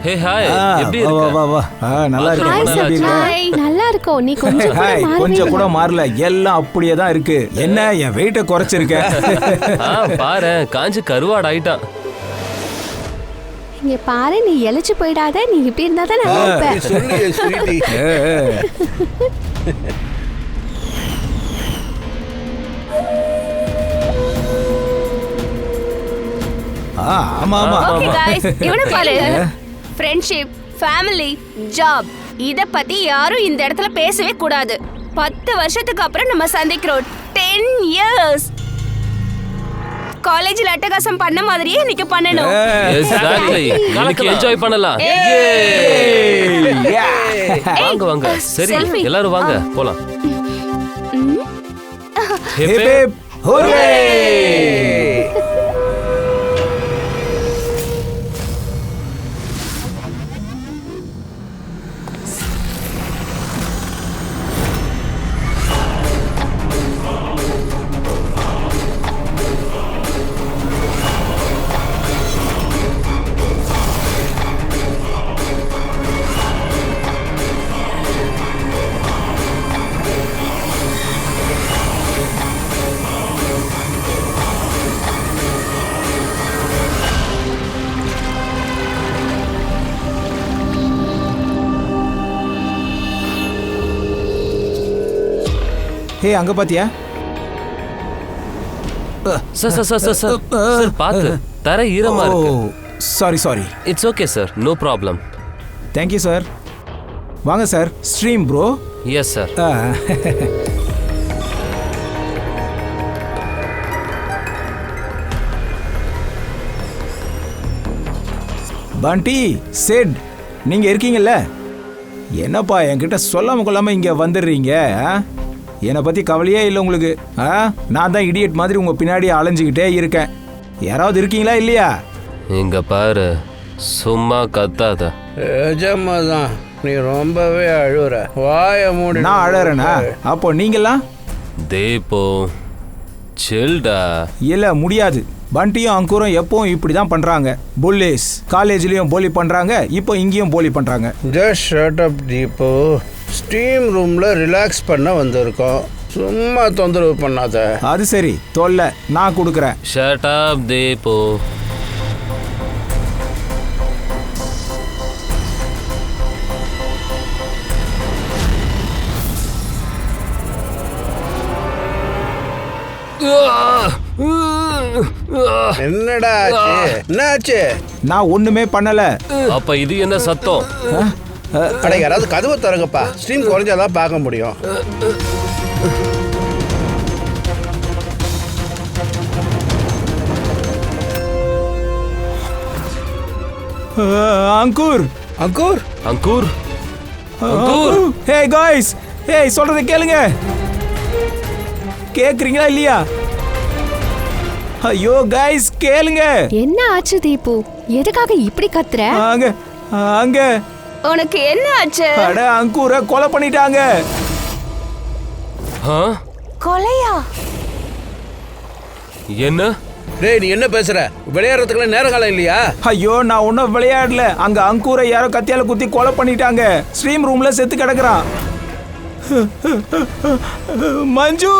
Hey hi, எப்படி வா இருக்க? வா வா. நல்லா ஹாய் நல்லா இருக்கோம். நீ கொஞ்சம் கூட ஹாய், மாறவே கொஞ்சம் கூட இல்ல. மாறல, எல்லாம் அப்படியே தான் இருக்கு. என்ன என் வெயிட்ட குறைச்சிருக்க? பாரு, காஞ்சு கருவாடு ஆயிட்டான். இங்க பாரு, நீ எழைச்சு போயிடாத. நீ இப்படி இருந்தா தான் நல்லா இருப்ப. சொல்லுங்க ஸ்வீட்டி. ஆமா ஆமா. ஓகே गाइस, இவனை பாரு. ஃப்ரெண்ட்ஷிப், ஃபேமிலி, ஜாப் இத பத்தி யாரும் இந்த இடத்துல பேசவே கூடாது. 10 வருஷத்துக்கு அப்புறம் நம்ம சந்திக்கிறோம். 10 இயர்ஸ். காலேஜ்ல அட்டகாசம் பண்ண மாதிரியே இன்னைக்கு பண்ணணும். எக்ஸாக்ட்லி. இன்னைக்கு என்ஜாய் பண்ணலாம். வாங்க வாங்க. சரி, selfie. எல்லாரும் வாங்க போலாம். Hip hip ஹூரே! ஹே, அங்க பாத்தியா? Sir sir sir sir sir பாத்து, தரை ஈரமா இருக்கு. Sorry. It's okay sir, no problem. Thank you sir. வாங்க sir. Stream bro. Yes sir. பண்டி, செட், நீங்க இருக்கீங்கல்ல? என்னப்பா என்கிட்ட சொல்லாம கொள்ளாம இங்க வந்துடுறீங்க? என்னை பத்தி கவலையே இல்லை உங்களுக்கு. நான் தான் இடியட் மாதிரி உங்க பின்னாடி அலைஞ்சுக்கிட்டே இருக்கேன். யாராவது இருக்கீங்களா இல்லையா? இங்க பாரு, சும்மா கத்தாத. நிஜமா தான், நீ ரொம்பவே அழுவுற. வாய மூடி. நான் அழறேனா? அப்போ நீங்களாம்? தேப்போ சில்டா. இல்ல, முடியாது. பண்டியும் அங்கூரும் எப்பவும் இப்படி தான் பண்றாங்க. புல்லிஸ் காலேஜ்லயும் போலி பண்றாங்க, இப்போ இங்கேயும் போலி பண்றாங்க. Just shut up Deepu. Steam ரூம்ல ரிலாக்ஸ் பண்ண வந்திருக்கோம். சும்மா தொந்தரவு பண்ணாத. அது சரி, தொல்லை நான் கொடுக்குறேன். ஷட் அப் தேப்போ. என்னடா ஆச்சு? என்னாச்சு? நான் ஒண்ணுமே பண்ணல. அப்ப இது என்ன சத்தம்? அட, யாராவது கதவை திறங்கப்பா. ஸ்ட்ரீம் குறைஞ்சாதான் பார்க்க முடியும். அங்கூர் அங்கூர் அங்கூர் அங்கூர். ஹே காய்ஸ், ஹே சொல்றதை கேளுங்க. கேக்குறீங்களா இல்லையா? ஐயோ காய்ஸ், கேளுங்க. என்ன ஆச்சு தீபு? எதுக்காக இப்படி கத்துற? அங்க அங்க உனக்கு என்ன ஆச்சு? அட, அங்கூரை கொலை பண்ணிட்டாங்க. கொலையா? என்ன? டேய், நீ என்ன பேசுற? விளையாடுறதுக்குலாம் நேர காலம் இல்லையா? ஐயோ, நான் ஒன்னும் விளையாடல. அங்க அங்கூரை யாரோ கத்தியால குத்தி கொலை பண்ணிட்டாங்க. ஸ்ட்ரீம் ரூம்ல செத்து கிடக்குறான். மஞ்சு,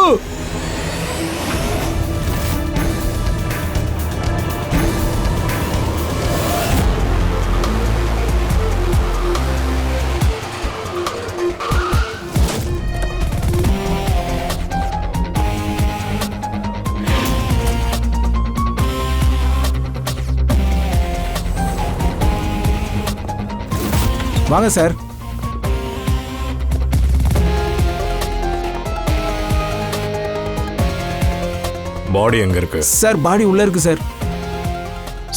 வாங்க சார். பாடி எங்க இருக்கு சார்? பாடி உள்ள இருக்கு சார்.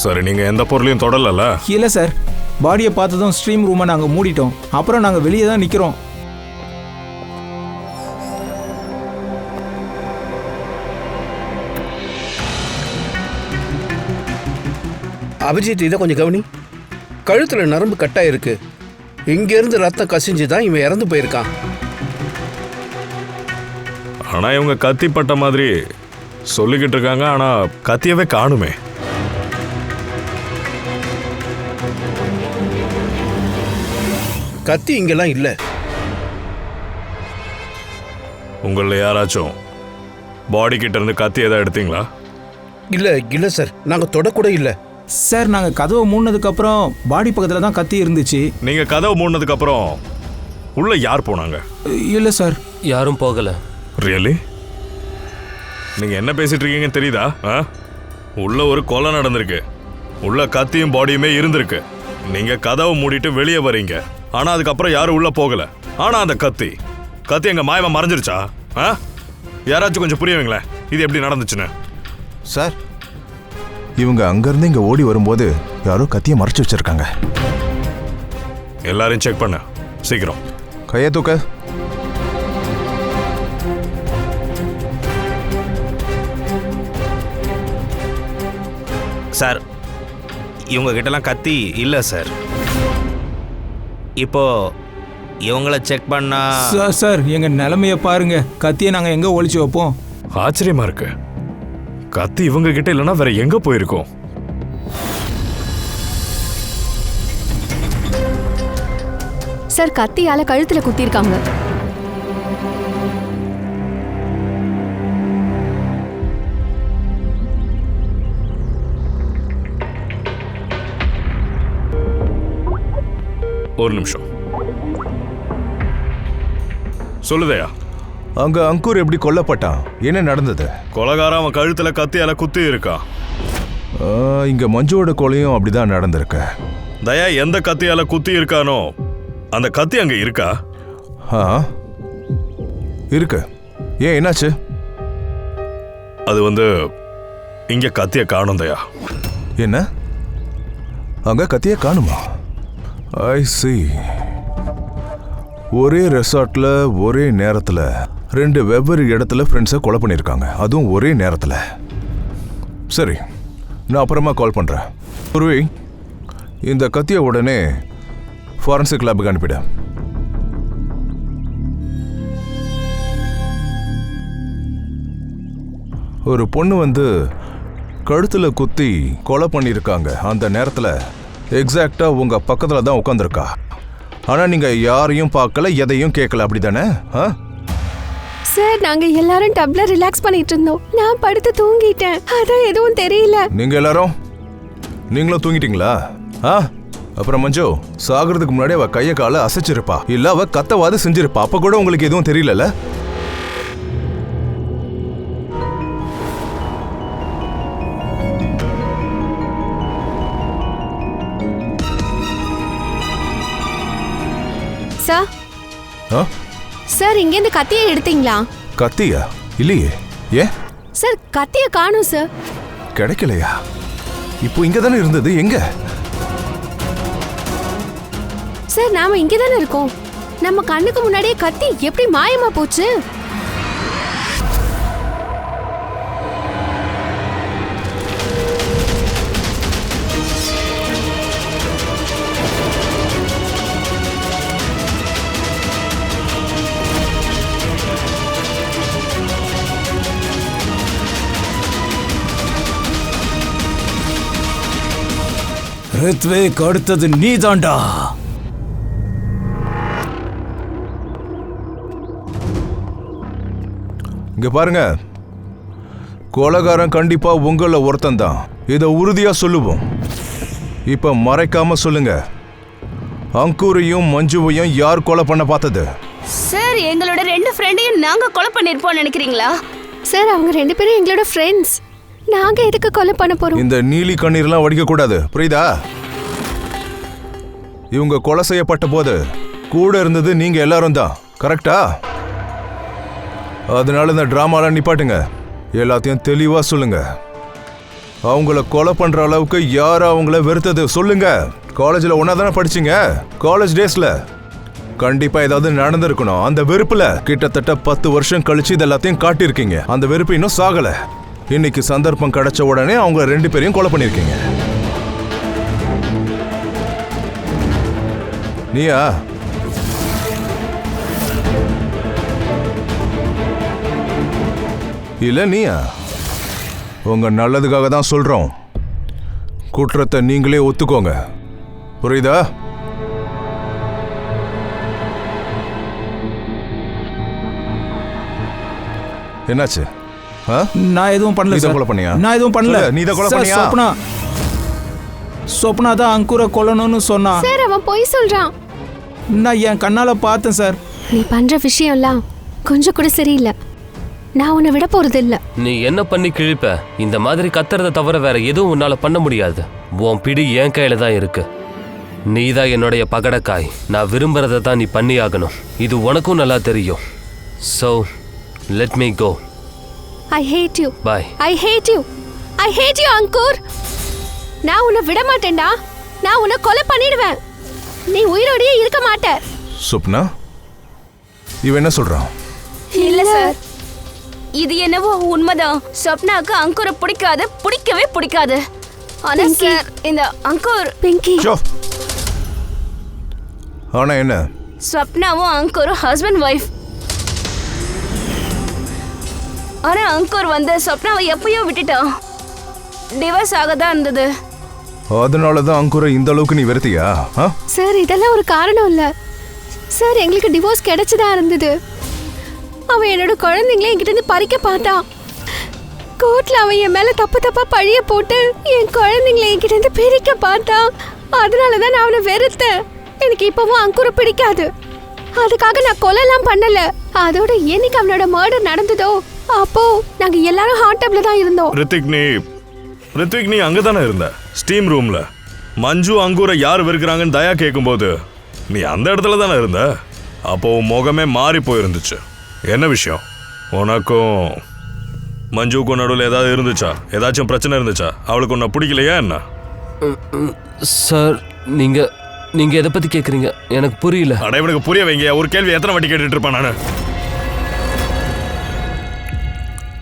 சரி, நீங்க எந்த பொருளையும் தொடலல? இல்ல சார், பாடியை பார்த்ததும் ஸ்ட்ரீம் ரூமை நாங்க மூடிட்டோம். அப்புறம் நாங்க வெளியே தான் நிக்கிறோம். அபிஜித், இதை கொஞ்சம் கவனி. கழுத்துல நரம்பு கட்டாயிருக்கு. இங்கிருந்து ரத்தம் கசிஞ்சு தான் இவன் இறந்து போயிருக்கான். ஆனா இவங்க கத்திப்பட்ட மாதிரி சொல்லிக்கிட்டு இருக்காங்க. ஆனா கத்தியவே காணுமே. கத்தி இங்கெல்லாம் இல்ல. உங்களில் யாராச்சும் பாடி கிட்ட இருந்து கத்தி ஏதாவது எடுத்தீங்களா? இல்ல சார், நாங்க தொடக்கூட இல்ல. சார் நாங்கள் கதவை மூடினதுக்கு அப்புறம் பாடி பக்கத்தில் தான் கத்தி இருந்துச்சு. நீங்க கதவு மூடினதுக்கு அப்புறம் உள்ள யார் போனாங்க? இல்லை சார். யாரும் போகல. ரியலி? நீங்க என்ன பேசிட்டு இருக்கீங்கன்னு தெரியுதா? உள்ள ஒரு கொலை நடந்திருக்கு. உள்ள கத்தியும் பாடியுமே இருந்திருக்கு. நீங்க கதவை மூடிட்டு வெளியே வரீங்க. ஆனா அதுக்கப்புறம் யாரும் உள்ள போகல. ஆனா அந்த கத்தி எங்க மாயமா மறைஞ்சிருச்சா? யாராச்சும் கொஞ்சம் புரியவங்களேன் இது எப்படி நடந்துச்சுன்னு. சார், இவங்க அங்கிருந்து இங்க ஓடி வரும்போது யாரோ கத்தியை மறைச்சு வச்சிருக்காங்க. எல்லாரையும் செக் பண்ண சீக்கிரம். கையை தூக்க. சார், இவங்க கிட்டலாம் கத்தி இல்லை சார். இப்போ இவங்கள செக் பண்ணா சார் எங்கள் நிலைமையை பாருங்க. கத்தியை நாங்கள் எங்கே ஒளிச்சு வைப்போம்? ஆச்சரியமா இருக்கு. கத்தி இவங்க கிட்ட இல்லைன்னா வேற எங்க போயிருக்கோம்? சார் கத்தியால கழுத்துல குத்திருக்காங்க. ஒரு நிமிஷம் சொல்லுதையா. அங்க அங்கூர் எப்படி கொல்லப்பட்டான்? என்ன நடந்தது? கொலைகாரன் அவன் கழுத்துல கத்தியால குத்தி இருக்கான். இங்க மஞ்சுவோட கொலையும் அப்படிதான் நடந்திருக்கு. தயா எந்த கத்தியால குத்தி இருக்கானோ அந்த கத்தி அங்க இருக்கா? இருக்கு. ஏன், என்னாச்சு? அது இங்க கத்திய காணும் தயா. என்ன, அங்க கத்திய காணுமா? ஐ see. ஒரே ரெசார்ட்ல ஒரே நேரத்துல 2 வெவ்வேறு இடத்துல ஃப்ரெண்ட்ஸை கொலை பண்ணியிருக்காங்க, அதுவும் ஒரே நேரத்தில். சரி, நான் அப்புறமா கால் பண்ணுறேன். குருவி, இந்த கத்தியை உடனே ஃபாரன்சிக் லேபுக்கு அனுப்பிட. ஒரு பொண்ணு கழுத்தில் குத்தி கொலை பண்ணியிருக்காங்க. அந்த நேரத்தில் எக்ஸாக்டாக உங்கள் பக்கத்தில் தான் உட்காந்துருக்கா. ஆனால் நீங்கள் யாரையும் பார்க்கல, எதையும் கேட்கல, அப்படி தானே? சார் நாங்க எல்லாரும் டப்ல ரிலாக்ஸ் பண்ணிட்டு இருந்தோம். நான் படுத்து தூங்கிட்டேன், அதான் எதுவும் தெரியல. நீங்களும் தூங்கிட்டீங்களா? அப்புறம் மஞ்சு, சாகிறதுக்கு முன்னாடி அவ கையை காலை அசைச்சிருப்பா, இல்ல அவ கத்தவாது செஞ்சிருப்பா. அப்ப கூட உங்களுக்கு எதுவும் தெரியல? சார் சார் இங்கேருந்து கத்தியை எடுத்தீங்களா? கத்தியா? இல்லையே. ஏன் சார் கத்தியை காணோம் சார். கிடைக்கலையா? இப்போ இங்க தானே இருந்தது, எங்க? சார் நாம இங்கே தானே இருக்கோம். நம்ம கண்ணுக்கு முன்னாடியே கத்தி எப்படி மாயமா போச்சு? ரித்விக், அடுத்தது நீதாண்டா. இங்க பாருங்க, கொலைகாரன் கண்டிப்பா உங்கள ஒருத்தன் தான், இதை உறுதியா சொல்லுவோம். இப்ப மறைக்காம சொல்லுங்க, அங்கூரையும் மஞ்சுவையும் யார் கொலை பண்ண பார்த்தது? சார் எங்களோட 2 ஃப்ரெண்டையும் நாங்க கொலை பண்ணிருப்போம் நினைக்கிறீங்களா? சார் அவங்க 2 பேரும் எங்களோட ஃப்ரெண்ட்ஸ். நாங்க எதுக்கு கொலை பண்ண போறோம்? இந்த நீலி கண்ணீர்லாம் வடிக்க கூடாது, புரியுதா? இவங்க கொலை செய்யப்பட்ட போது கூட இருந்தது நீங்க எல்லாரும் தான், கரெக்டா? அதனால இந்த டிராமாலாம் நிப்பாட்டுங்க, எல்லாத்தையும் தெளிவா சொல்லுங்க. அவங்கள கொலை பண்ற அளவுக்கு யார் அவங்கள வெறுத்தது சொல்லுங்க. காலேஜில் ஒன்னா தானே படிச்சீங்க, காலேஜ் டேஸ்ல கண்டிப்பா ஏதாவது நடந்திருக்கணும். அந்த வெறுப்புல கிட்டத்தட்ட 10 வருஷம் கழிச்சு இது எல்லாத்தையும் காட்டியிருக்கீங்க. அந்த வெறுப்பு இன்னும் சாகல. இன்னைக்கு சந்தர்ப்பம் கிடைச்ச உடனே அவங்க 2 பேரையும் கொலை பண்ணிருக்கீங்க. நீயா? இல்ல நீயா? உங்க நல்லதுக்காக தான் சொல்றோம். குற்றத்தை நீங்களே ஒத்துக்கோங்க, புரியுதா? என்னாச்சு? ஆ? நான் எதுவும் பண்ணல நீ தான் சார். கொலை பண்ணியா? நான் எதுவும் பண்ணல. சொல்லு, நீ தான் கொலை சார், பண்ணியா? சொப்னா தான் அங்குரை கொல்லணும்னு சொன்னான். சார் அவன் பொய் சொல்றான். நான் என் கண்ணால பார்த்தேன் சார். நீ பண்ற விஷயம்லாம் கொஞ்சம் கூட சரியில்லை. நான் உன்னை விட போறது இல்ல. நீ என்ன பண்ணி கிழிப்ப? இந்த மாதிரி கத்துறத தவிர வேற எதுவும் உன்னால பண்ண முடியாது. உன் பிடி என் கையில தான் இருக்கு. நீ தான் என்னுடைய பகடக்காய். நான் விரும்புறதை தான் நீ பண்ணி ஆகணும். இது உனக்கும் நல்லா தெரியும். So let me go. I hate you. Bye. I hate you. I hate you Angoor. நான் உன்னை விட மாட்டேன்டா. நான் உன்னை கொலை பண்ணிடுவேன். நீ உயிரோடயே இருக்க மாட்ட. சொப்னா, இவன் என்ன சொல்றான்? இல்ல சார், இது என்னவோ உண்மைதான். ஸ்வப்னாக்கு அங்குரை பிடிக்கவே பிடிக்காது. ஆனா பிங்கி. சார், இந்த அங்குர் பிங்கி. ஷோ. ஆனா என்ன? ஸ்வப்னாவும் அங்குரும் ஹஸ்பண்ட் ஒய்ஃப். ஆனா அங்குர் வந்து ஸ்வப்னாவை எப்பயோ விட்டுட்டான். டிவோர்ஸ் ஆகதான் இருந்தது. அதனாலதான் அங்குரை இந்த அளவுக்கு நீ வெறுத்தியா? ஆ? சார் இதெல்லாம் ஒரு காரணம் இல்ல சார். எங்களுக்கு டிவோர்ஸ் கிடைச்சுதான் இருந்தது. அவன் என்னோட குழந்தைங்களே என்கிட்ட இருந்து பறிக்க பார்த்தான். கோர்ட்ல அவன் என் மேல தப்பா பழிய போட்டு என் குழந்தைங்களை என்கிட்ட இருந்து பிரிக்க பார்த்தான். அதனாலதான் நான் அவனை வெறுத்தேன். எனக்கு இப்பவும் அங்குரை பிடிக்காது. அதுக்காக நான் கொலைலாம் பண்ணல. அதோட என்னைக்கு அவனோட மர்டர் நடந்ததோ அப்போ நாங்க எல்லாரும் ஹாட் டப்ல தான் இருந்தோம். ரித்விக், நீ அங்கதானே இருந்த, ஸ்டீம் ரூம்ல. மஞ்சு அங்கூரை யார் வெறுக்கிறாங்கன்னு தயா கேட்கும்போது நீ அந்த இடத்துல தானே இருந்த. அப்போ உன் முகமே மாறி போயிருந்துச்சு. என்ன விஷயம்? உனக்கும் மஞ்சுக்கும் நடுவில் ஏதாவது இருந்துச்சா? ஏதாச்சும் பிரச்சனை இருந்துச்சா? அவளுக்கு உன்னை பிடிக்கலையா என்ன? சார் நீங்க எதை பத்தி கேக்குறீங்க? எனக்கு புரியல. அட, இவனுக்கு புரிய வைங்க. ஒரு கேள்வி எத்தனை வாட்டி கேட்டுட்டு இருப்பான் நானு?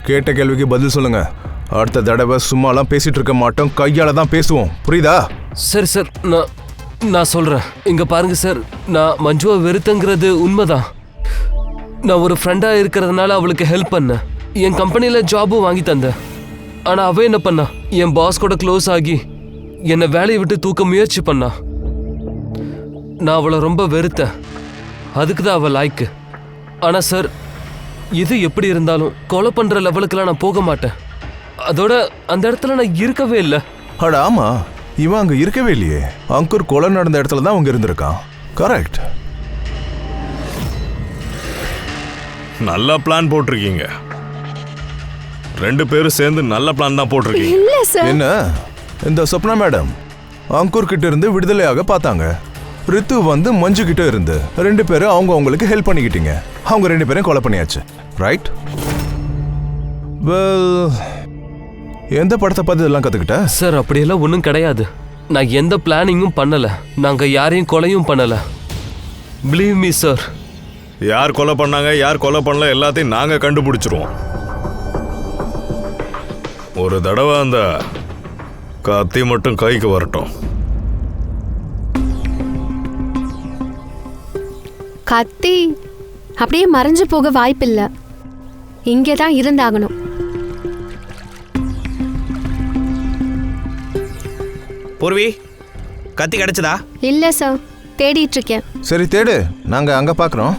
கேட்ட கேள்விக்கு பதில் சொல்லுங்க. அடுத்த தடவை சும்மாலாம் பேசிட்டு இருக்க மாட்டோம், கையால தான் பேசுவோம். புரியுதா? சரி சார், நான் சொல்றேன். இங்க பாருங்க சார், நான் மஞ்சுவை வெறுத்தங்கிறது உண்மைதான். நான் ஒரு ஃப்ரெண்டா இருக்கிறதுனால அவளுக்கு ஹெல்ப் பண்ணேன். என் கம்பெனில ஜாபும் வாங்கி தந்தேன். ஆனா அவ என்ன பண்ணா? என் பாஸ் கூட க்ளோஸ் ஆகி என்னை வேலையை விட்டு தூக்க முயற்சி பண்ணா. நான் அவளை ரொம்ப வெறுத்தேன். அதுக்கு தான் அவள் லாய்க்கு. ஆனா சார், இது எப்படி இருந்தாலும் கொலை பண்ற லெவலுக்குலாம் நான் போக மாட்டேன். அதோட அந்த இடத்துல நான் இருக்கவே இல்லை. அட ஆமா, இவன் அங்க இருக்கவே இல்லையே. அங்கூர் கொலை நடந்த இடத்துல தான் அவங்க இருந்திருக்கான். கரெக்ட். நல்ல பிளான் போட்டிருக்கீங்க. ரெண்டு பேரும் சேர்ந்து நல்ல பிளான் தான் போட்டிருக்கீங்க. இல்ல சார். என்ன, இந்த சொப்னா மேடம் அங்கூர் கிட்ட இருந்து விடுதலையாக பார்த்தாங்க. ரித்து வந்து மஞ்சு கிட்ட இருந்து ரெண்டு பேரும் அவங்களுக்கு ஹெல்ப் பண்ணிக்கிட்டீங்க. அவங்க ரெண்டு பேரும் கொலை பண்ணியாச்சு. ரைட்? எந்த படத்தை பார்த்து இதெல்லாம் கத்துக்கிட்ட? சார் அப்படியெல்லாம் ஒன்றும் கிடையாது. நான் எந்த பிளானிங்கும் பண்ணல. நாங்க யாரையும் கொலையும் பண்ணல. Believe me sir. யார் கொலை பண்ணாங்க, யார் கொலை பண்ணல, எல்லாத்தையும் நாங்க கண்டுபிடிச்சிருவோம். ஒரு தடவை அந்த கத்தி மட்டும் கைக்கு வரட்டும். கத்தி அப்படியே மறைஞ்சு போக வாய்ப்பில்லை. இங்கே தான் இருந்தாகணும். பூர்வி, கத்தி கிடைச்சதா? இல்ல சார், தேடிட்டு இருக்கேன். சரி தேடு, நாங்க அங்க பாக்குறோம்.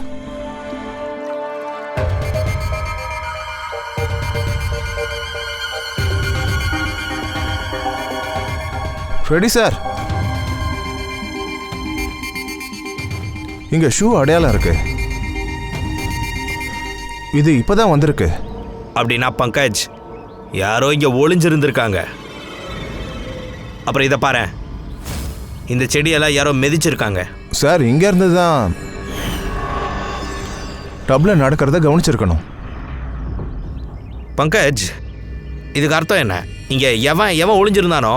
Ready sir. இங்க ஷூ அடையாளம் இருக்கு. இது இப்பதான் வந்திருக்கு. அப்படின்னா பங்கஜ் யாரோ இங்க ஒளிஞ்சிருந்திருக்காங்க. அப்புறம் இதை பாரு, இந்த செடியெல்லாம் யாரோ மிதிச்சிருக்காங்க. சார் இங்க இருந்து தான் டப்ல நடக்கிறத கவனிச்சிருக்கணும். பங்கஜ், இதுக்கு அர்த்தம் என்ன? இங்க எவன் ஒளிஞ்சிருந்தானோ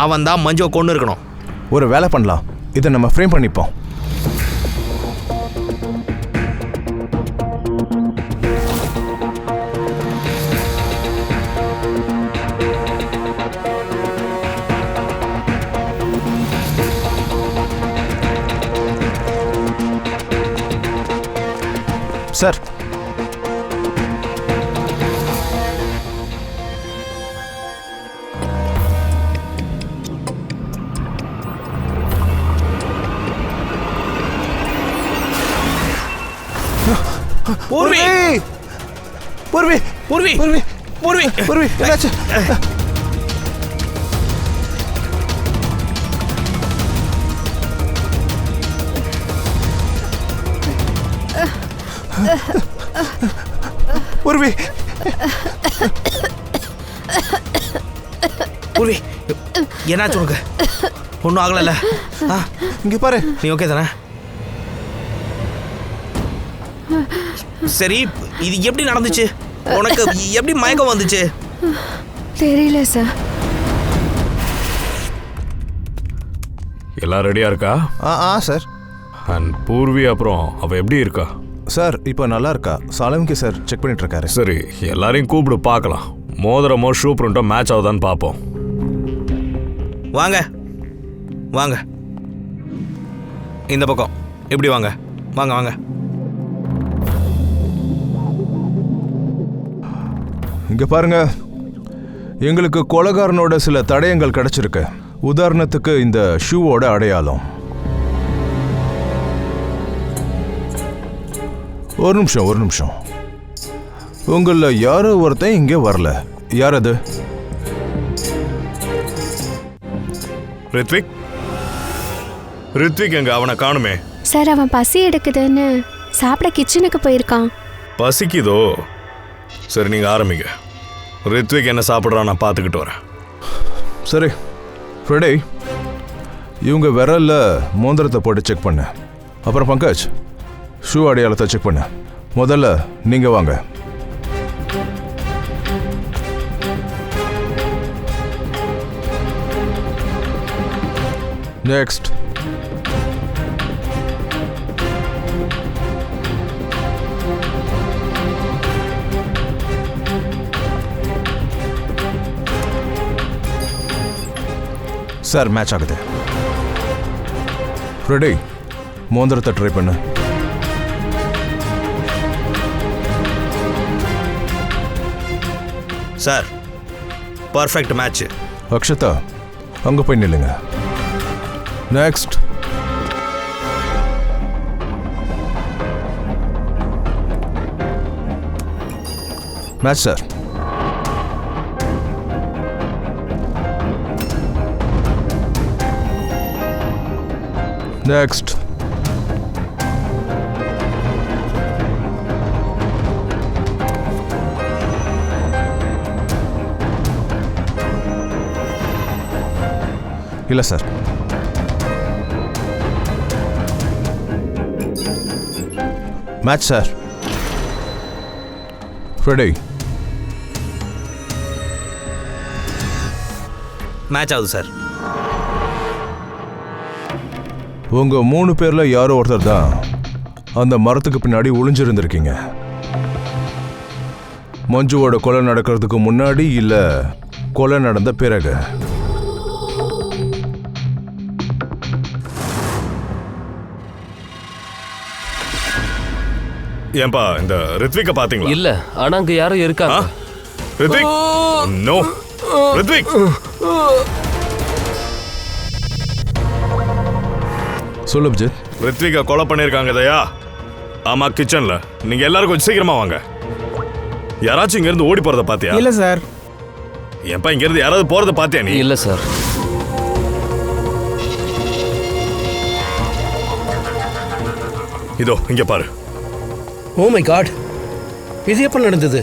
அவன் தான் மஞ்சுவை கொண்டு இருக்கணும். ஒரு வேலை பண்ணலாம், இதை நம்ம ஃப்ரேம் பண்ணிப்போம். சார், பூர்வி, பூர்வி பூர்வி பூர்வி பூர்வி பூர்வி என்னாச்சு? பூர்வி பூர்வி என்னாச்சு உனக்கு? ஒன்றும் ஆகலைல்ல? ஆ இங்க பாரு. நீ ஓகே தானே? சரி, இது எப்படி நடந்துச்சு? உனக்கு எப்படி மயக்கம் வந்துச்சு? தெரியல சார். எல்லாம் ரெடியா இருக்கா? சார். அண்ட் பூர்வி அப்புறம் அவ எப்படி இருக்கா? சார் இப்போ நல்லா இருக்கா? சாலம்கி சார் செக் பண்ணிட்டு இருக்காரு. சரி, எல்லாரையும் கூப்பிடு பார்க்கலாம். மோதிரமோ ஷூ பிரிண்டோ மேட்ச் ஆகுதான்னு பார்ப்போம். வாங்க வாங்க, இந்த பக்கம் எப்படி வாங்க வாங்க வாங்க. இங்க பாருங்க, எங்களுக்கு கொலைகாரனோட சில தடயங்கள் கிடைச்சிருக்கு. உதாரணத்துக்கு இந்த ஷூவோட அடையாளம். ஒரு நிமிஷம். உங்கள யாரோ ஒருத்தன் இங்கே வரல. யார் அது? ரித்விக் எங்க? அவனை காணுமே. சார் அவன் பசி எடுக்குதுன்னு சாப்பிட கிச்சனுக்கு போயிருக்கான். பசிக்குதோ? சரி, நீங்க ஆரம்பிங்க. ரித்விக் என்ன சாப்பிட்றான் நான் பார்த்துக்கிட்டு வரேன். சரி ஃப்ரெடே, இவங்க விரல்ல மோதிரத்தை போட்டு செக் பண்ணு. அப்புறம் பங்கஜ், ஷூ அடையாளத்தை செக் பண்ணு. முதல்ல நீங்க வாங்க. நெக்ஸ்ட். சார் மேட்ச் ஆகுது. ஃப்ரெடே, மோதிரத்தை ட்ரை பண்ணு. Sir perfect match. அக்ஷதா, அங்க போய் நில்லுங்க. நெக்ஸ்ட். Match sir. நெக்ஸ்ட். இல்ல சார். Match sir. ஃப்ரெடே, மேட்ச் ஆகுது சார். உங்க 3 பேர்ல யாரோ ஒருத்தர் தான் அந்த மரத்துக்கு பின்னாடி ஒளிஞ்சிருந்திருக்கீங்க. மஞ்சுவோட கொலை நடக்கிறதுக்கு முன்னாடி இல்ல கொலை நடந்த பிறகு. ஏன்பா இந்த ரித்விக்க பாத்தீங்களா? இல்ல, ஆனா அங்க யாரோ இருக்காங்க. ரித்விக், நோ ரித்விக். சொல்லு அபிஜித். ரித்விக்க கொலை பண்ணிருக்காங்க தயா. ஆமா, கிச்சன்ல. நீங்க எல்லாரும் கொஞ்சம் சீக்கிரமா வாங்க. யாராச்சும் இங்க இருந்து ஓடி போறத பாத்தியா? இல்ல சார். ஏன்பா இங்க இருந்து யாராவது போறத பாத்தியா நீ? இல்ல சார். இதோ இங்க பாரு. ஓ மை காட், இது எப்ப நடந்தது?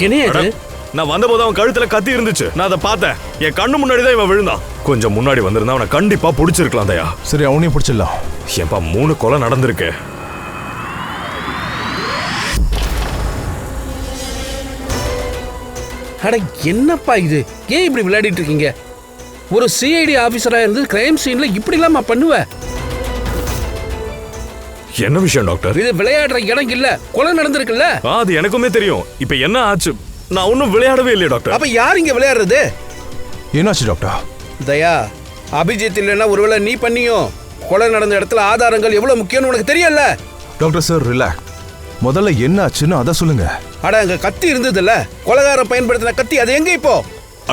என்ன நான் வந்தபோது அவன் கழுத்துல கத்தி இருந்துச்சு. நான் அதை பார்த்தேன். என் கண்ணு முன்னாடி தான் இவன் விழுந்தான். கொஞ்சம் முன்னாடி வந்திருந்தா அவனை கண்டிப்பா பிடிச்சிருக்கலாம் தயா. சரி, அவனையும் பிடிச்சிடலாம். ஏன்பா 3 கொலை நடந்திருக்கு. அட என்னப்பா இது? ஏன் இப்படி விளையாடிட்டு இருக்கீங்க? ஒரு சிஐடி ஆபீசரா இருந்து கிரைம் சீன்ல இப்படி இல்லாம பண்ணுவ? என்ன விஷயம் டாக்டர்? இது விளையாடுற இடம் இல்ல, கொலை நடந்திருக்குல்ல. அது எனக்குமே தெரியும். இப்ப என்ன ஆச்சு? நான் ஒன்னும் விளையாடவே இல்லையே டாக்டர். அப்ப யார் இங்க விளையாடுறது? என்னாச்சு டாக்டர்? தயா, அபிஜித் இல்லைன்னா ஒருவேளை நீ பண்ணியோ. கொலை நடந்த இடத்துல ஆதாரங்கள் எவ்வளவு முக்கியம்னு உனக்கு தெரியல. Doctor sir, relax. முதல்ல என்ன ஆச்சுன்னு அதை சொல்லுங்க. அட, அங்க கத்தி இருந்ததுல்ல, கொலைகாரன் பயன்படுத்தின கத்தி, அது எங்க இப்போ?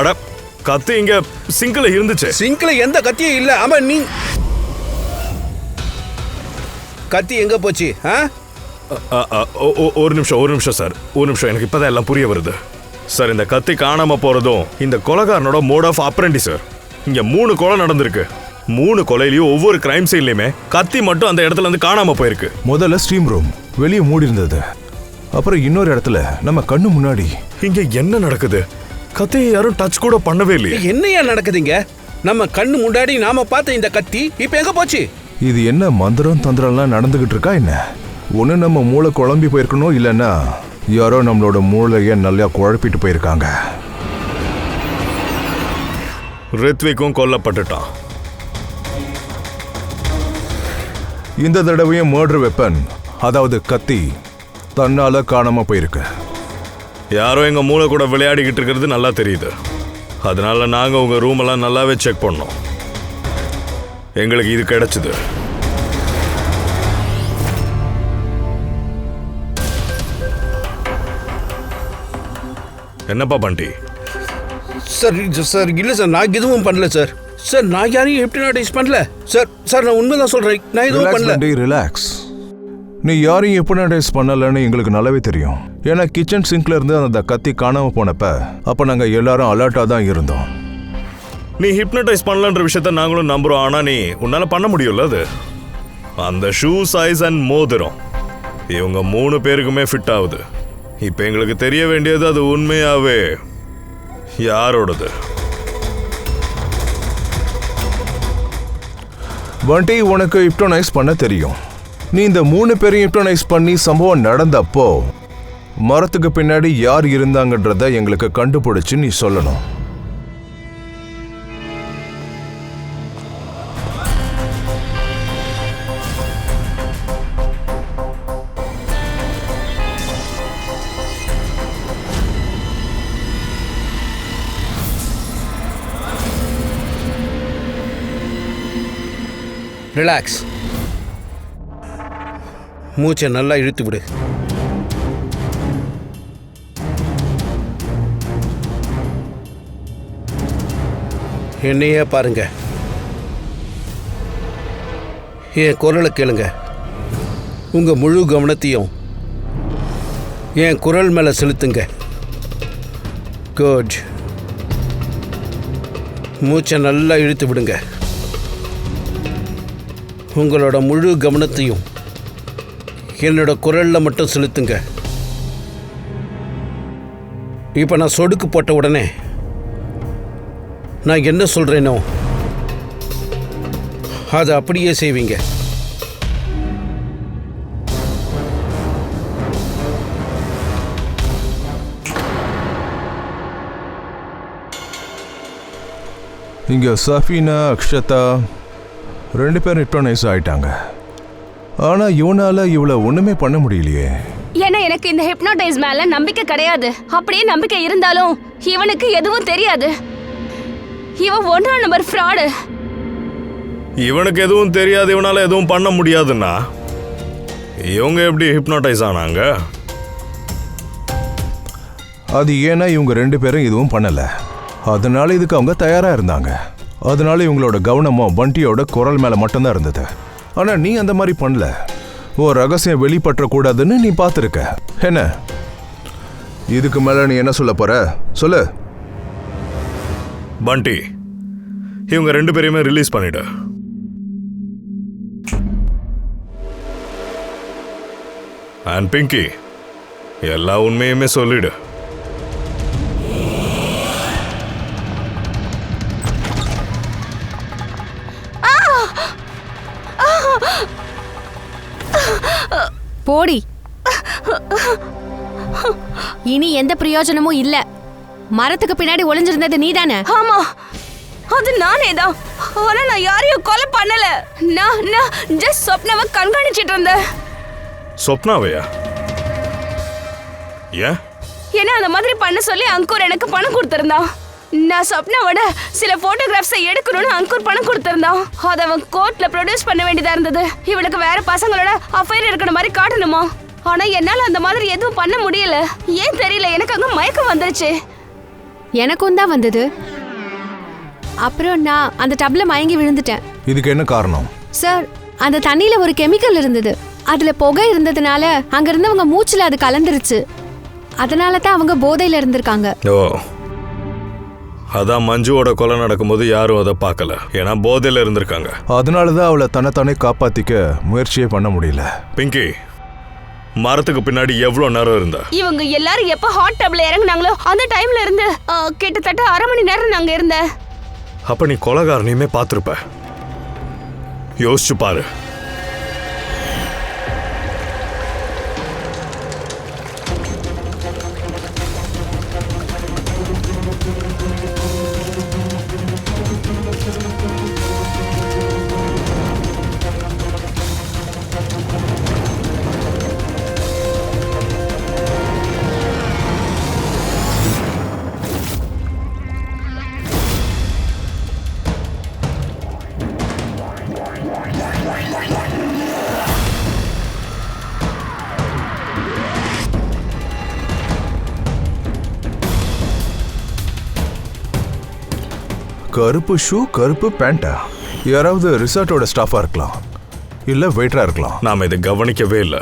அட, கத்தி இங்க சிங்க்ல இருந்துச்சு. சிங்க்ல எந்த கத்தியும் இல்ல. ஆமா, நீ கத்தி எங்க போச்சு? ஒரு நிமிஷம் சார், ஒரு நிமிஷம். எனக்கு இப்பதான் எல்லாம் புரிய வருது சார். இந்த கத்தி காணாம போறதும் இந்த கொலைகாரனோட மோட் ஆஃப் அப்ரெண்டி சார். இங்க 3 கொலை நடந்திருக்கு. 3 கொலையிலயும் ஒவ்வொரு கிரைம் சீன்லயுமே கத்தி மட்டும் அந்த இடத்துல இருந்து காணாம போயிருக்கு. முதல்ல ஸ்டீம் ரூம் வெளியே மூடி இருந்தது. அப்புறம் இன்னொரு இடத்துல நம்ம கண்ணு முன்னாடி. இங்க என்ன நடக்குது? கத்தியை யாரும் டச் கூட பண்ணவே இல்லையே. என்னையா நடக்குதுங்க? நம்ம கண்ணு முன்னாடி நாம பார்த்த இந்த கத்தி இப்ப எங்க போச்சு? இது என்ன மந்திரம் தந்திரம்லாம் நடந்துகிட்டு இருக்கா என்ன? ஒன்று நம்ம மூளை குழம்பி போயிருக்கணும், இல்லைன்னா யாரோ நம்மளோட மூளையை நல்லா குழப்பிட்டு போயிருக்காங்க. ரித்விக்கும் கொல்லப்பட்டுட்டான். இந்த தடவையும் மர்டர் வெப்பன், அதாவது கத்தி, தன்னால காணாம போயிருக்கு. யாரோ எங்க மூளை கூட விளையாடிக்கிட்டு இருக்கிறது நல்லா தெரியுது. அதனால நாங்க உங்க ரூம் எல்லாம் நல்லாவே செக் பண்ணோம். எங்களுக்கு இது கிடைச்சது. என்னப்பா பண்டி? சார் சார் இல்லை சார், நான் எதுவும் பண்ணல சார். சார் நான் யாரையும் ஹிப்னடைஸ் பண்ணல சார். சார் நான் உண்மைதான் சொல்றேன், நான் எதுவும் பண்ணல. ரிலாக்ஸ். நீ யாரையும் ஹிப்னடைஸ் பண்ணலன்னு எங்களுக்கு நல்லாவே தெரியும். ஏன்னா கிச்சன் சிங்க்ல இருந்து அந்த கத்தி காணாம போனப்ப அப்ப நாங்க எல்லாரும் அலர்ட்டா தான் இருந்தோம். நீ ஹிப்னடைஸ் பண்ணலன்ற விஷயத்த நாங்களும் நம்புறோம். ஆனா நீ உன்னால பண்ண முடியும்ல அது? அந்த ஷூ சைஸ் அண்ட் மோதிரம் இவங்க 3 பேருக்குமே ஃபிட் ஆகுது. இப்ப எங்களுக்கு தெரிய வேண்டியது அது உண்மையாவே யாரோடது. பண்டி, உனக்கு ஹிப்னோடைஸ் பண்ண தெரியும். நீ இந்த 3 பேரையும் ஹிப்னோடைஸ் பண்ணி சம்பவம் நடந்தப்போ மரத்துக்கு பின்னாடி யார் இருந்தாங்கன்றத எங்களுக்கு கண்டுபிடிச்சு நீ சொல்லணும். ரிலாக்ஸ். மூச்சை நல்லா இழுத்து விடு. என்னையே பாருங்க, என் குரலை கேளுங்க. உங்க முழு கவனத்தையும் என் குரல் மேல செலுத்துங்க. குட். மூச்சை நல்லா இழுத்து விடுங்க. உங்களோட முழு கவனத்தையும் என்னோட குரல்ல மட்டும் செலுத்துங்க. இப்ப நான் சொடுக்கு போட்ட உடனே நான் என்ன சொல்றேனோ அதை அப்படியே செய்வீங்க. இங்க சஃபீனா, அக்ஷதா 2 பேரும் ஹிப்னோடைஸ் ஆயிட்டாங்க. ஆனா இவனால இவளை ஒண்ணுமே பண்ண முடியலையே. ஏன்னா எனக்கு இந்த ஹிப்னோடைஸ் மேல நம்பிக்கை கிடையாது. அப்படியே நம்பிக்கை இருந்தாலும் இவனுக்கு எதுவும் தெரியாது. இவன் 1ஆம் நம்பர் ஃப்ராடு. இவனுக்கு எதுவும் தெரியாது, இவனால எதுவும் பண்ண முடியாதுன்னா இவங்க எப்படி ஹிப்னோடைஸ் ஆனாங்க? அது ஏன்னா இவங்க 2 பேரும் எதுவும் பண்ணல. அதனால இதுக்கு அவங்க தயாரா இருந்தாங்க. அதனால இவங்களோட கவனமும் பண்டியோட குரல் மேல மட்டும்தான் இருந்தது. ஆனா நீ அந்த மாதிரி பண்ணல. ஓ ரகசியம் வெளிப்பற்ற கூடாதுன்னு நீ பார்த்துருக்க. என்ன இதுக்கு மேல நீ என்ன சொல்ல போற? சொல்லு. பண்டி, இவங்க 2 பேரையுமே ரிலீஸ் பண்ணிடு. அண்ட் பிங்கி, எல்லா உண்மையுமே சொல்லிடு. போடி. இனி எந்த பிரயோஜனமும் இல்ல. மரத்துக்கு பின்னாடி ஒளிஞ்சிருந்தது நீதானே? ஆமா, அது நானே தான். ஆனா நான் யாரையும் கொலை பண்ணல. நான் ஜஸ்ட் சொப்னாவை கண்காணிச்சிட்டு இருந்தேன். சொப்னாவையா? ஏன்? ஏன்னா அந்த மாதிரி பண்ண சொல்லி அங்கூர் எனக்கு பணம் கொடுத்திருந்தான். நான் சொப்னாவோட சில போட்டோகிராஃப்ஸை எடுக்கணும்னு அங்கூர் பணம் கொடுத்திருந்தான். அதை அவன் கோர்ட்ல ப்ரொடியூஸ் பண்ண வேண்டியதா இருந்தது. இவளுக்கு வேற பசங்களோட அஃபைர் இருக்கிற மாதிரி காட்டணுமா? ஆனா என்னால அந்த மாதிரி எதுவும் பண்ண முடியல. ஏன் தெரியல, எனக்கு அங்க மயக்கம் வந்துருச்சு. எனக்கும் தான் வந்தது. அப்புறம் நான் அந்த டப்ல மயங்கி விழுந்துட்டேன். இதுக்கு என்ன காரணம்? சார், அந்த தண்ணியில ஒரு கெமிக்கல் இருந்தது. அதுல புகை இருந்ததுனால அங்க இருந்தவங்க மூச்சுல அது கலந்துருச்சு. அதனால தான் அவங்க போதையில இருந்திருக்காங்க. ஓ, அதான் மஞ்சுவோட கொலை நடக்கும்போது யாரும் அதை பார்க்கல, ஏன்னா போதையில இருந்திருக்காங்க. அதனாலதான் அவளை தன்னைத்தானே காப்பாத்திக்க முயற்சியே பண்ண முடியல. பிங்கி, மரத்துக்கு பின்னாடி எவ்வளவு நேரம் இருந்தா? இவங்க எல்லாரும் எப்ப ஹாட் டப்ல இறங்குனாங்களோ அந்த டைம்ல இருந்து கிட்டத்தட்ட 1/2 மணி நேரம் நாங்க இருந்தேன். அப்ப நீ கொலைகாரனையுமே பார்த்திருப்ப. யோசிச்சு பாரு. கருப்பு ஷூ, கருப்பு பேண்டா? யாராவது ரிசார்ட்டோட ஸ்டாஃபா இருக்கலாம், இல்ல வெயிட்டரா இருக்கலாம். நாம இதை கவனிக்கவே இல்லை.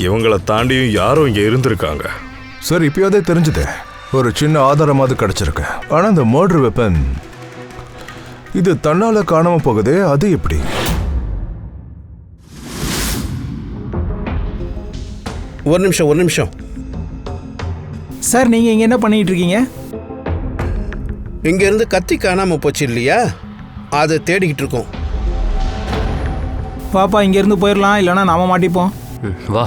இவங்களை தாண்டியும் யாரும் இங்க இருந்திருக்காங்க. சார், இப்பயாவது தெரிஞ்சது. ஒரு சின்ன ஆதாரமாவது கிடைச்சிருக்கு. ஆனா இந்த மர்டர் வெப்பன் இது தன்னால காணாம போகுது, அது எப்படி? ஒரு நிமிஷம். சார், நீங்கள் இங்கே என்ன பண்ணிட்டு இருக்கீங்க? இங்கேருந்து கத்தி காணாமல் போச்சு இல்லையா, அதை தேடிக்கிட்டு இருக்கோம். பாப்பா, இங்கேருந்து போயிடலாம், இல்லைன்னா நாம மாட்டிப்போம். வா.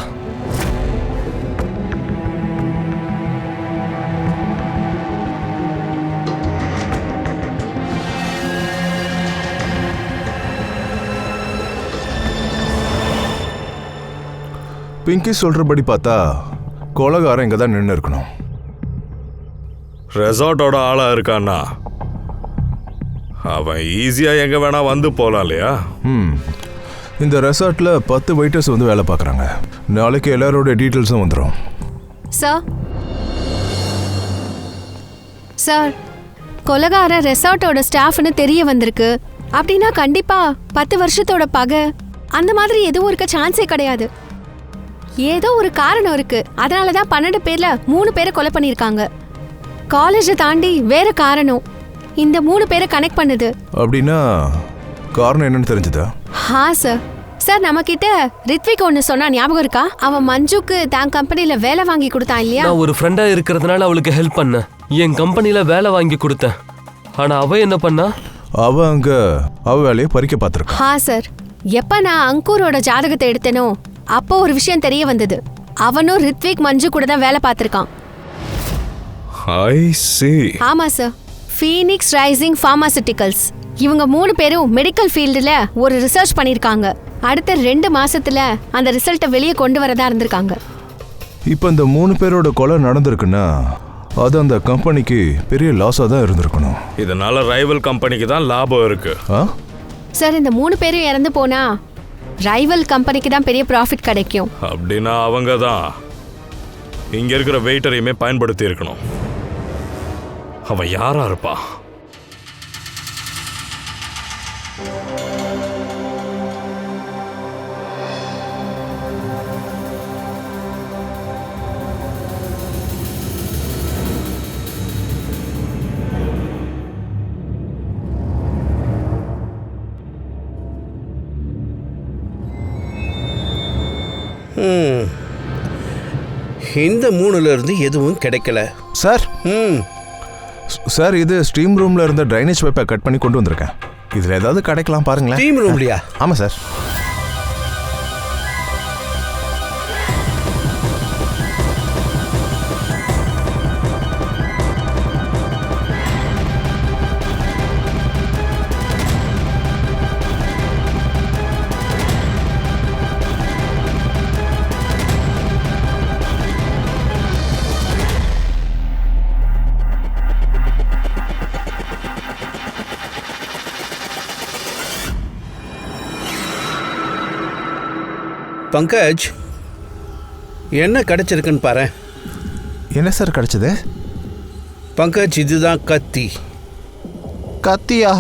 பிங்கி சொல்றபடி பார்த்தா கொலைகாரன் இங்க தான் நின்று இருக்கணும். ரெசார்ட்டோட ஆளா இருக்கான்னா அவன் ஈஸியா எங்க வேணா வந்து போலாம் இல்லையா? இந்த ரெசார்ட்ல 10 வெயிட்டர்ஸ் வந்து வேலை பார்க்குறாங்க. நாளைக்கு எல்லாரோட டீட்டெயில்ஸும் வந்துடும். சார், கொலைகார ரெசார்ட்டோட ஸ்டாஃப்னு தெரிய வந்திருக்கு. அப்படின்னா கண்டிப்பா 10 வருஷத்தோட பகை அந்த மாதிரி எதுவும் இருக்க சான்ஸே கிடையாது. ஏதோ ஒரு காரணம் இருக்கு. அதனால தான் 12 பேர்ல 3 பேரை கொலை பண்ணியிருக்காங்க. காலேஜை தாண்டி வேற காரணம் இந்த 3 பேரை கனெக்ட் பண்ணுது. அப்படின்னா காரணம் என்னன்னு தெரிஞ்சுதா? சார், நம்ம கிட்ட ரித்விக் ஒன்னு சொன்னா ஞாபகம் இருக்கா? அவன் மஞ்சுக்கு தான் கம்பெனில வேலை வாங்கி கொடுத்தான் இல்லையா? நான் ஒரு ஃப்ரெண்டா இருக்கிறதுனால அவளுக்கு ஹெல்ப் பண்ணேன். என் கம்பெனில வேலை வாங்கி கொடுத்தேன். ஆனா அவ என்ன பண்ணா? அவ வேலையை பறிக்க பார்த்திருக்கா. சார், எப்ப நான் அங்கூரோட ஜாதகத்தை எடுத்தேனோ அப்போ ஒரு விஷயம் தெரிய வந்தது. அவனும் ரித்விக் மஞ்சு கூட தான் வேலை பார்த்திருக்கான். I see. ஆமா சார், ஃபீனிக்ஸ் ரைசிங் பார்மாசிட்டிகல்ஸ். இவங்க 3 பேரும் மெடிக்கல் ஃபீல்டுல ஒரு ரிசர்ச் பண்ணிருக்காங்க. அடுத்த 2 மாசத்துல அந்த ரிசல்ட்டை வெளியே கொண்டு வரதா இருந்திருக்காங்க. இப்போ இந்த 3 பேரோட கொலை நடந்திருக்குன்னா அது அந்த கம்பெனிக்கு பெரிய லாஸா தான் இருந்திருக்கணும். இதனால ரைவல் கம்பெனிக்கு தான் லாபம் இருக்கு. சார், இந்த 3 பேரும் இறந்து போனா ரைவல் கம்பெனிக்கு தான் பெரிய ப்ராஃபிட் கிடைக்கும். அப்படின்னா அவங்க தான் இங்க இருக்கிற வெயிட்டரையுமே பயன்படுத்தி இருக்கணும். அவன் யாரா இருப்பா? இந்த 3ல இருந்து எதுவும் கிடைக்கல சார். சார், இது ஸ்டீம் ரூம்ல இருந்த ட்ரைனேஜ் பைப்பை கட் பண்ணி கொண்டு வந்திருக்கேன். இதுல ஏதாவது கிடைக்கலாம் பாருங்களேன். ஸ்டீம் ரூம்லையா? ஆமா சார். பங்கஜ், என்ன கிடைச்சிருக்குன்னு பாரு. என்ன சார் கிடைச்சது? பங்கஜ், இதுதான் கத்தி. கத்தியா?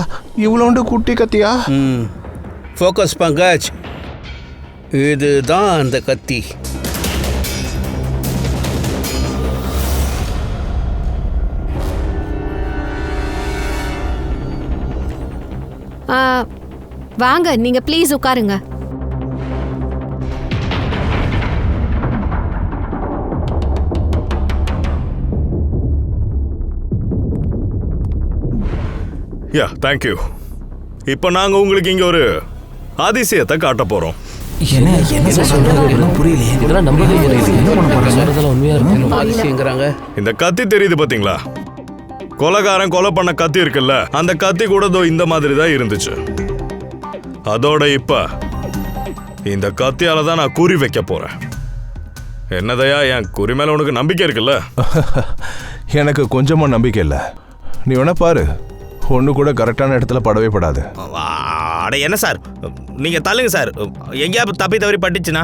இவ்வளோண்டு குட்டி கத்தியா? ஃபோக்கஸ் பங்கஜ். இதுதான் அந்த கத்தி. வாங்க, நீங்க ப்ளீஸ் உட்காருங்க. Yeah thank you. இப்போ நாங்கள் உங்களுக்கு இங்கே ஒரு அதிசயத்தை காட்ட போகிறோம். புரியலையே. இதெல்லாம் நம்பவே முடியாது. உண்மையா இருக்கு. அதிசயங்கிறாங்க. இந்த கத்தி தெரியுது பார்த்தீங்களா? கொலைகாரன் கொலை பண்ண கத்தி இருக்குல்ல, அந்த கத்தி கூட இந்த மாதிரி தான் இருந்துச்சு. அதோட இப்ப இந்த கத்தியால தான் நான் குறி வைக்க போறேன். என்னதையா, என் குறி மேல உனக்கு நம்பிக்கை இருக்குல்ல? எனக்கு கொஞ்சமா நம்பிக்கை இல்லை. நீ வேணா பாரு, ஒன்று கூட கரெக்டான இடத்துல படவே படாது. அட என்ன சார், நீங்க தள்ளுங்க சார். எங்கேயா தப்பி தவறி பட்டுச்சுன்னா?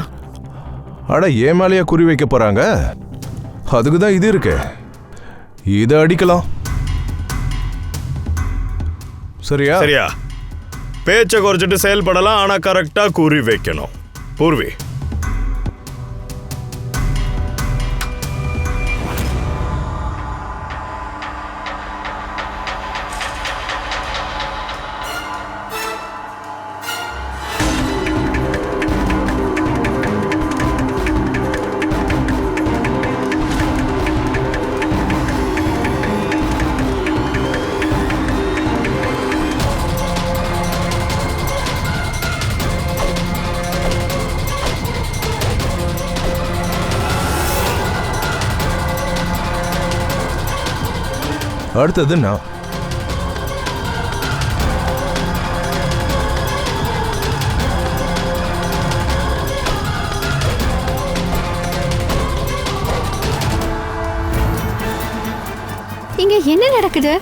அட ஏன் மேலேயே குறி வைக்க போறாங்க? அதுக்கு தான் இது இருக்கு, இதை அடிக்கலாம். சரியா? சரியா? பேச்சை குறைச்சிட்டு செயல்படலாம், ஆனா கரெக்டா குறி வைக்கணும். பூர்வி, அடுத்தது நான். இங்க என்ன நடக்குது?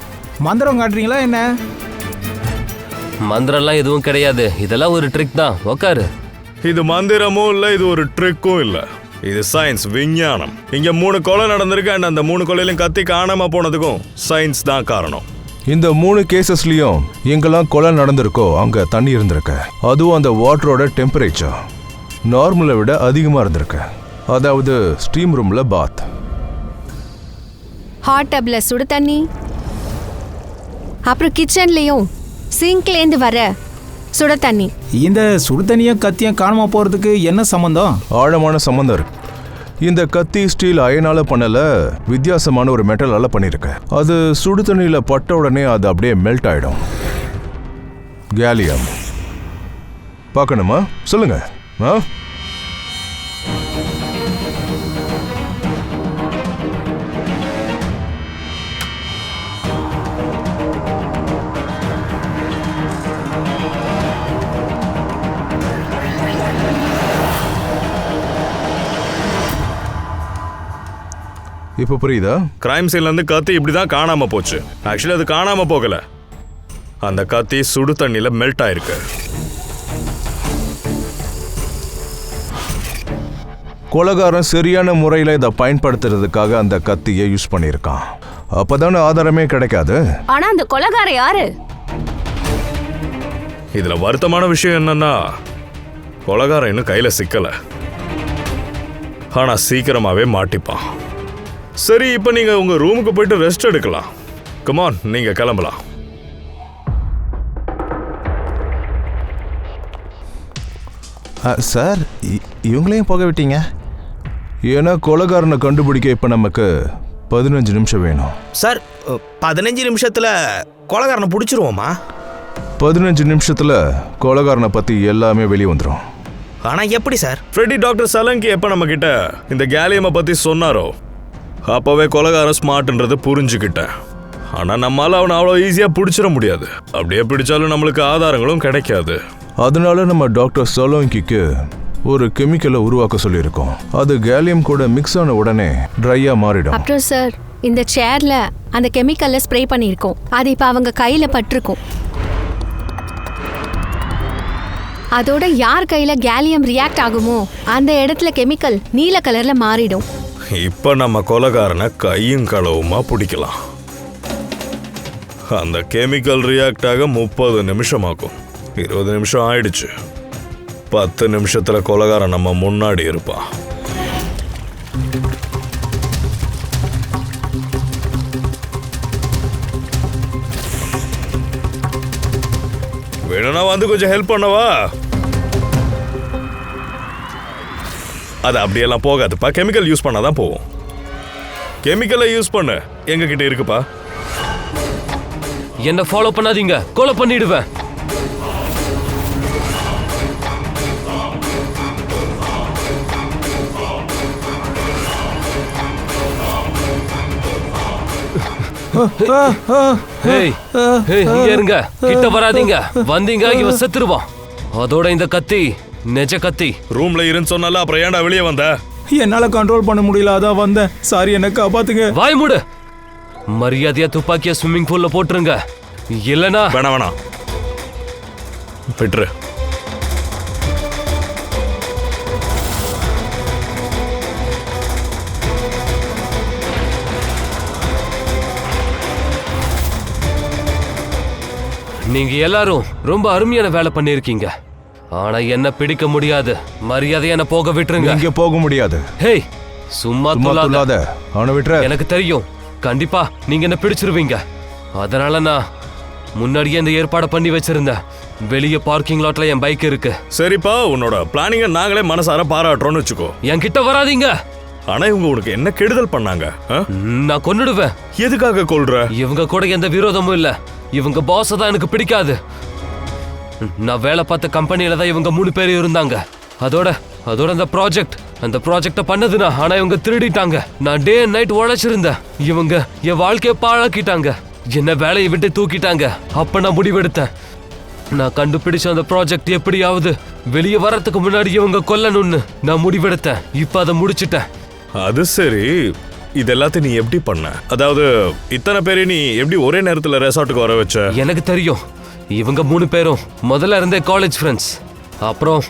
மந்திரம் காட்டுறீங்களா என்ன? மந்திரம்லாம் எதுவும் கிடையாது. இதெல்லாம் ஒரு ட்ரிக் தான். உக்காரு. இது மந்திரமும் இல்ல, இது ஒரு ட்ரிக்கும் இல்ல. இது சயின்ஸ், விஞ்ஞானம். இங்க 3 கொலை நடந்திருக்கு. அண்ட் அந்த 3 கொலையிலும் கத்தி காணாம போனதுக்கும் சயின்ஸ் தான் காரணம். இந்த 3 கேசஸ்லயும் எங்கெல்லாம் கொலை நடந்திருக்கோ அங்க தண்ணி இருந்திருக்கு. அதுவும் அந்த வாட்டரோட டெம்பரேச்சர் நார்மலை விட அதிகமா இருந்திருக்கு. அதாவது ஸ்டீம் ரூம்ல பாத், ஹாட் டப்ல சுடு தண்ணி, அப்புறம் கிச்சன்லயும் சிங்க்லேருந்து வர சுட தண்ணி. இந்த சுடு தண்ணியும் கத்தியும் காணாம போறதுக்கு என்ன சம்பந்தம்? ஆழமான சம்பந்தம் இருக்கு. இந்த கத்தி ஸ்டீல் அயனால பண்ணல, வித்தியாசமான ஒரு மெட்டலால பண்ணிருக்கு. அது சுடு தண்ணியில பட்ட உடனே அது அப்படியே மெல்ட் ஆயிடும். கேலியம். பார்க்கணுமா? சொல்லுங்க. இப்போ புரியுதா? கிரைம் சீன்ல இருந்து கத்தி இப்படிதான் காணாம போச்சு. ஆக்சுவலி அது காணாம போகல, அந்த கத்தி சுடு தண்ணியில மெல்ட் ஆயிருக்கு. கொலைகாரன் சரியான முறையில் இதை பயன்படுத்துறதுக்காக அந்த கத்தியை யூஸ் பண்ணியிருக்கான். அப்பதானே ஆதாரமே கிடைக்காது. ஆனா அந்த கொலைகாரன் யாரு? இதுல வருத்தமான விஷயம் என்னன்னா, கொலைகாரன் இன்னும் கையில சிக்கல, ஆனா சீக்கிரமாவே மாட்டிப்பான். சரி, இப்ப நீங்க உங்க ரூமுக்கு போயிட்டு ரெஸ்ட் எடுக்கலாம். கமான், நீங்க கிளம்பலாம். சார், இவங்களையும் போக விட்டீங்க? ஏன்னா கொலைகாரனை கண்டுபிடிக்க இப்போ நமக்கு 15 நிமிஷம் வேணும். சார், 15 நிமிஷத்துல கொலைகாரனை பிடிச்சிருவோமா? 15 நிமிஷத்துல கொலைகாரனை பத்தி எல்லாமே வெளியே வந்துடும். ஆனா எப்படி சார்? ஃப்ரெடி டாக்டர் சலங்கி எப்ப நம்ம கிட்ட இந்த கேலியமை பத்தி சொன்னாரோ அப்பவே கொலைகாரன் ஸ்மார்ட்ன்றது புரிஞ்சுக்கிட்டேன். ஆனா நம்மளால அவனை அவ்வளோ ஈஸியா பிடிச்சிட முடியாது. அப்படியே பிடிச்சாலும் நம்மளுக்கு ஆதாரங்களும் கிடைக்காது. அதனால நம்ம டாக்டர் சோலங்கிக்கு ஒரு கெமிக்கலை உருவாக்க சொல்லியிருக்கோம். அது கேலியம் கூட மிக்ஸ் ஆன உடனே ட்ரையா மாறிடும். அப்புறம் சார், இந்த சேர்ல அந்த கெமிக்கல்ல ஸ்ப்ரே பண்ணியிருக்கோம். அது இப்போ அவங்க கையில பட்டிருக்கும். அதோட யார் கையில கேலியம் ரியாக்ட் ஆகுமோ அந்த இடத்துல கெமிக்கல் நீல கலர்ல மாறிடும். இப்ப நம்ம கொலைகாரனை கையும் களவுமா பிடிக்கலாம். அந்த கெமிக்கல் ரியாக்ட் ஆக 30 நிமிஷம் ஆகும். 20 நிமிஷம் ஆயிடுச்சு. 10 நிமிஷத்துல கொலகாரன் நம்ம முன்னாடி இருப்பான். வேணும்னா வந்து கொஞ்சம் ஹெல்ப் பண்ணவா? அது அப்படியெல்லாம் போகாதுப்பா. கெமிக்கல் யூஸ் பண்ணாதான் போகும். கெமிக்கலை யூஸ் பண்ண எங்க கிட்ட இருக்குப்பா. என்ன ஃபாலோ பண்ணாதீங்க, கொலை பண்ணிடுவேன். ஏய், ஏய், இங்க இருங்க, கிட்ட வராதீங்க. வந்தீங்க இவன் செத்துருவான். அதோட இந்த கத்தி நெஜ கத்தி. ரூம்ல இருன்னு சொன்னால அப்புறம் ஏன்டா வெளியே வந்த? என்னால கண்ட்ரோல் பண்ண முடியல, அதான் வந்தேன். சாரி, என்ன காப்பாத்துங்க. வாய் மூடு. மரியாதையா துப்பாக்கிய ஸ்விம்மிங் பூல்ல போட்டுருங்க, இல்லனா வேணாம் விட்டுரு. நீங்க எல்லாரும் ரொம்ப அருமையான வேலை பண்ணிருக்கீங்க. ஆனா என்ன பிடிக்க முடியாது. மரியாதையா என்ன போக விட்டுருங்க. இங்க போக முடியாது. ஹேய், சும்மா துள்ளாத. அவனை விட்டுற. எனக்கு தெரியும், கண்டிப்பா நீங்க என்ன பிடிச்சிருவீங்க. அதனால நான் முன்னாடியே இந்த ஏற்பாடை பண்ணி வச்சிருந்தேன். வெளியே பார்க்கிங் லாட்ல என் பைக் இருக்கு. சரிப்பா, உன்னோட பிளானிங்க நாங்களே மனசார பாராட்டுறோம்னு வச்சுக்கோ. என்கிட்ட வராதீங்க. ஆனா இவங்க உனக்கு என்ன கெடுதல் பண்ணாங்க? நான் கொன்னுடுவேன். எதுக்காக கொல்ற? இவங்க கூட எந்த விரோதமும் இல்ல. இவங்க பாஸ் தான் எனக்கு பிடிக்காது. நான் வேலை பார்த்த கம்பெனியில தான் இவங்க 3 பேர் இருந்தாங்க. அதோட அந்த ப்ராஜெக்ட பண்ணதுனா, ஆனா இவங்க திருடிட்டாங்க. நான் டே அண்ட் நைட் உழைச்சிருந்தேன். இவங்க என் வாழ்க்கைய பாழாக்கிட்டாங்க. என்ன வேலையை விட்டு தூக்கிட்டாங்க. அப்ப நான் முடிவெடுத்தேன், நான் கண்டுபிடிச்ச அந்த ப்ராஜெக்ட் எப்படியாவது வெளியே வரதுக்கு முன்னாடி இவங்க கொல்லணும்னு நான் முடிவெடுத்தேன். இப்ப அதை முடிச்சிட்டேன். அது சரி, இது எல்லாத்தையும் நீ எப்படி பண்ண? அதாவது இத்தனை பேரை நீ எப்படி ஒரே நேரத்துல ரெசார்ட்டுக்கு வர வச்ச? எனக்கு தெரியும், இவங்க 3 பேரும் முதல்ல இருந்தே காலேஜ் ஃப்ரெண்ட்ஸ். அப்புறம்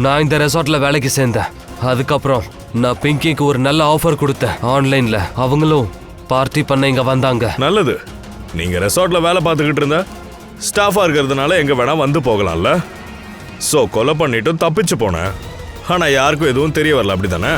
நான் இந்த ரெசார்ட்ல வேலைக்கு சேர்ந்தேன். அதுக்கப்புறம் நான் பிங்கிக்கு ஒரு நல்ல ஆஃபர் கொடுத்தேன் ஆன்லைன்ல. அவங்களும் பார்ட்டி பண்ண இங்க வந்தாங்க. நல்லது. நீங்க ரெசார்ட்ல வேலை பார்த்துக்கிட்டு இருந்த ஸ்டாஃபா இருக்கிறதுனால எங்க வேணா வந்து போகலாம்ல. சோ கொலை பண்ணிட்டும் தப்பிச்சு போனேன். ஆனா யாருக்கும் எதுவும் தெரிய வரல, அப்படிதானே?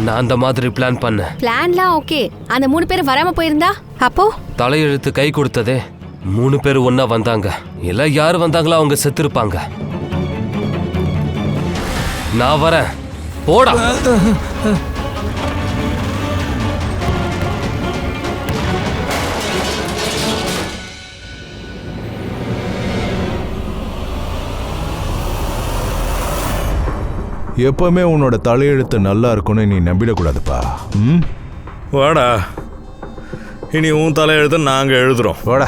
நான் அந்த மாதிரி பிளான் பண்ணேன். பிளான்லாம் ஓகே. அந்த 3 பேர் வராம போயிருந்தா அப்போ? தலையெழுத்து கை கொடுத்ததே 3 பேர் ஒன்னா வந்தாங்க. இல்ல யாரு வந்தாங்களோ அவங்க செத்துருப்பாங்க. நான் வரேன், போடா. எப்பவுமே உன்னோட தலையெழுத்து நல்லா இருக்கும்னு நீ நம்பிடக்கூடாதுப்பா. வாடா, இனி உன் தலையெழுத்து நாங்க எழுதுறோம். வாடா.